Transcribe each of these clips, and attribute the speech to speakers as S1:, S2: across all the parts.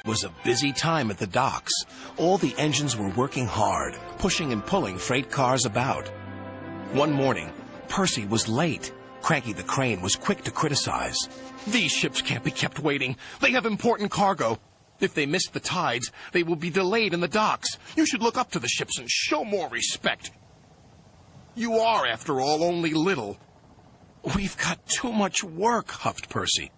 S1: was a busy time at the docks. All the engines were working hard, pushing and pulling freight cars about. One morning, Percy was late. Cranky the Crane was quick to criticize. "These ships can't be kept waiting. They have important cargo. If they miss the tides, they will be delayed in the docks. You should look up to the ships and show more respect. You are, after all, only little." "We've got too much work," huffed Percy.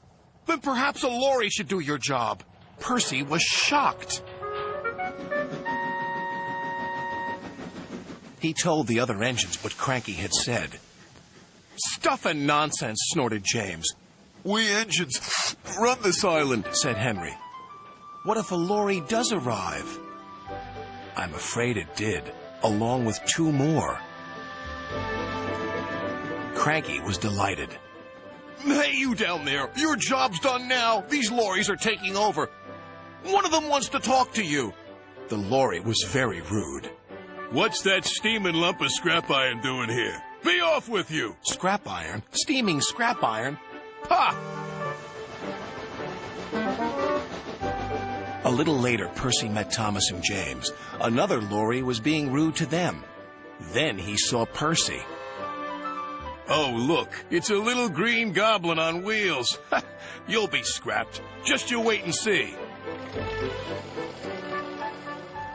S1: "Then perhaps a lorry should do your job." Percy was shocked. He told the other engines what Cranky had said. "Stuff and nonsense," snorted James. "We engines run this island," said Henry. "What if a lorry does arrive?" I'm afraid it did, along with 2 more. Cranky was delighted. "Hey, you down there, your job's done now. These lorries are taking over. One of them wants to talk to you." The lorry was very rude.
S2: "What's that steaming lump of scrap iron doing here? Be off with you!"
S1: "Scrap iron? Steaming scrap iron? Ha!" A little later, Percy met Thomas and James. Another lorry was being rude to them. Then he saw Percy.
S2: "Oh, look, it's a little green goblin on wheels. You'll be scrapped. Just you wait and see."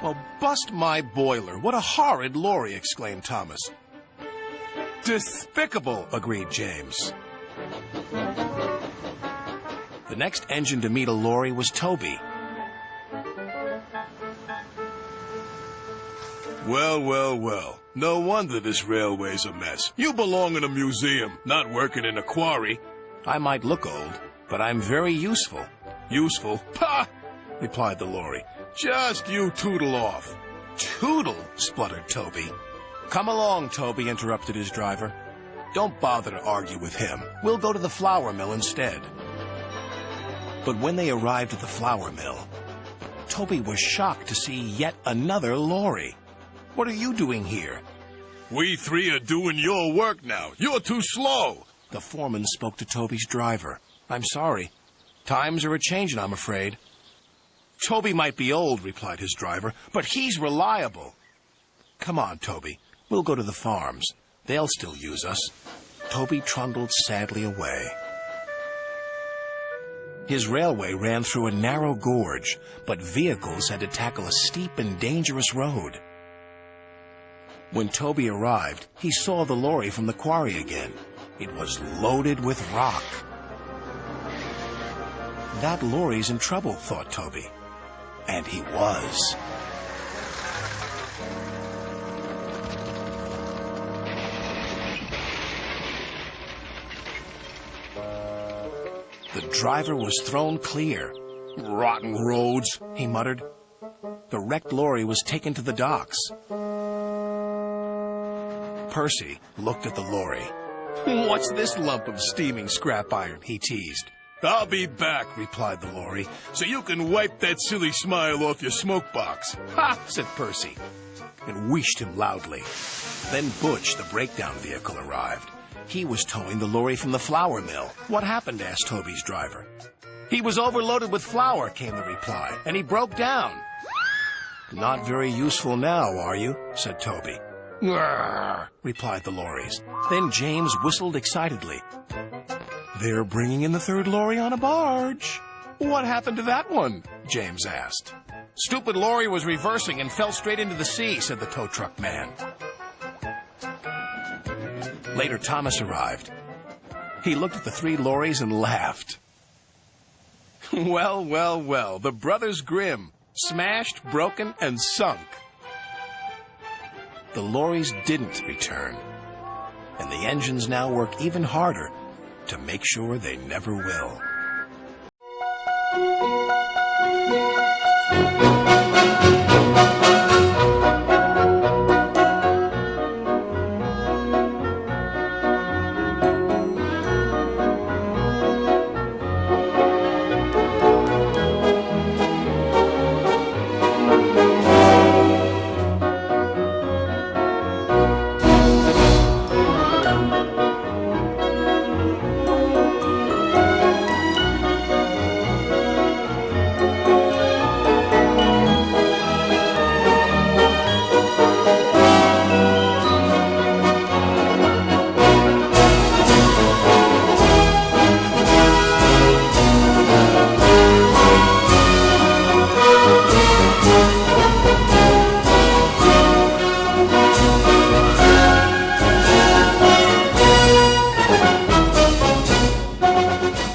S1: "Well, bust my boiler. What a horrid lorry," exclaimed Thomas. "Despicable," agreed James. The next engine to meet a lorry was Toby.
S2: Well, well, well. No wonder this railway's a mess. You belong in a museum, not working in a quarry.
S1: "I might look old, but I'm very useful."
S2: "Useful? Pah!"
S1: replied the lorry.
S2: "Just you tootle off."
S1: "Tootle?" spluttered Toby. "Come along, Toby," interrupted his driver. "Don't bother to argue with him. We'll go to the flour mill instead." But when they arrived at the flour mill, Toby was shocked to see yet another lorry. "What are you doing here?"
S2: "We 3 are doing your work now. You're too slow."
S1: The foreman spoke to Toby's driver. "I'm sorry. Times are a-changin', I'm afraid." "Toby might be old," replied his driver, "but he's reliable." "Come on, Toby. We'll go to the farms. They'll still use us." Toby trundled sadly away. His railway ran through a narrow gorge, but vehicles had to tackle a steep and dangerous road. When Toby arrived, he saw the lorry from the quarry again. It was loaded with rock. That lorry's in trouble, thought Toby. And he was. The driver was thrown clear. "Rotten roads," he muttered. The wrecked lorry was taken to the docks. Percy looked at the lorry. "What's this lump of steaming scrap iron?" he teased.
S2: "I'll be back," replied the lorry, "so you can wipe that silly smile off your smoke box."
S1: "Ha!" said Percy, and wheeshed him loudly. Then Butch, the breakdown vehicle, arrived. He was towing the lorry from the flour mill. "What happened?" asked Toby's driver. "He was overloaded with flour," came the reply, "and he broke down." "Not very useful now, are you?" said Toby. "Grrr," replied the lorries. Then James whistled excitedly. "They're bringing in the 3rd lorry on a barge." "What happened to that one?" James asked. "Stupid lorry was reversing and fell straight into the sea," said the tow truck man. Later, Thomas arrived. He looked at the 3 lorries and laughed. "Well, well, well, the Brothers Grimm, smashed, broken, and sunk." The lorries didn't return, and the engines now work even harder to make sure they never will.
S3: Bye.